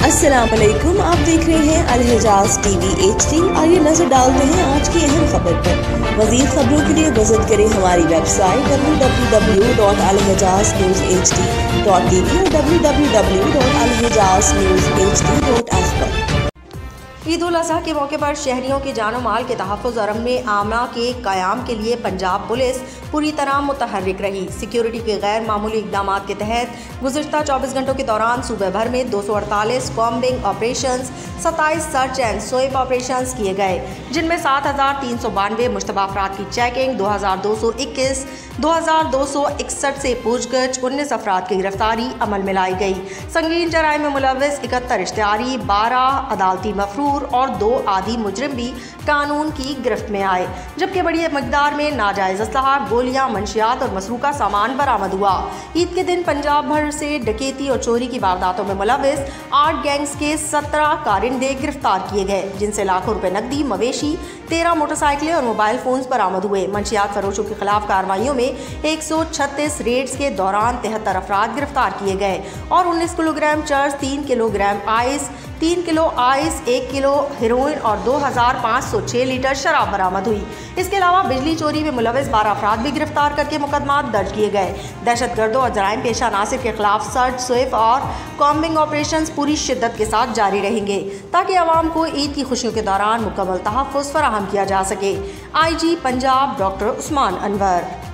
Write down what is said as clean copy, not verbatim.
अस्सलाम वालेकुम, आप देख रहे हैं अलहिजाज टीवी HD। आइए नजर डालते हैं आज की अहम खबर पर। मज़ीद खबरों के लिए विजिट करें हमारी वेबसाइट www.alhijaznewshd.tv और www.alhijaznewshd.app पर। ईद उल अज़हा के मौके पर शहरियों के जानो माल के तहफ़्फ़ुज़ और अमन आमना के क़याम के लिए पंजाब पुलिस पूरी तरह मुतहर्रिक रही। सिक्योरिटी के गैर मामूली इक़दामात के तहत गुज़िश्ता 24 घंटों के दौरान सूबे भर में 248 combing operations, 27 search and sweep operations किए गए, जिनमें 7,392 मुश्तबा अफराद की चेकिंग, 2,261 से पूछगछ, 19 अफराद की गिरफ्तारी अमल में लाई गई। संगीन जराइम में मुलव्वस 71 इश्तिहारी, 12 अदालती मफरूर और 2 आदी मुजरिम भी कानून की गिरफ्त में आए, जबकि बड़ी मकदार में नाजायज़ असलहा, गोलियां, मंशियात और मसरूका सामान बरामद हुआ। ईद के दिन पंजाब भर से डकैती और चोरी की वारदातों में मुलव्वस 8 गैंग्स के 17 कारिंदे गिरफ्तार किए गए, जिनसे लाखों रुपए नकदी, मवेशी, 13 मोटरसाइकिलें और मोबाइल फोन्स बरामद हुए। मंशियात फरोशों के खिलाफ कार्रवाइयों में 136 रेड्स के दौरान 73 अफराद गिरफ्तार किए गए और 19 kilogram cheers, 3 kilogram ice, 3 kilo ice, 1 kilo heroin और 2,506 लीटर शराब बरामद हुई। इसके अलावा बिजली चोरी में मुलव्वस 12 अफराद भी गिरफ्तार करके मुकदमा दर्ज किए गए। दहशतगर्दों और जराइम पेशा अनासिर के खिलाफ सर्च, स्वीप और कॉम्बिंग ऑपरेशंस पूरी शिद्दत के साथ जारी रहेंगे, ताकि आवाम को ईद की खुशियों के दौरान मुकम्मल तहफ़्फ़ुज़ फराहम किया जा सके। IG Punjab doctor Usman Anwar.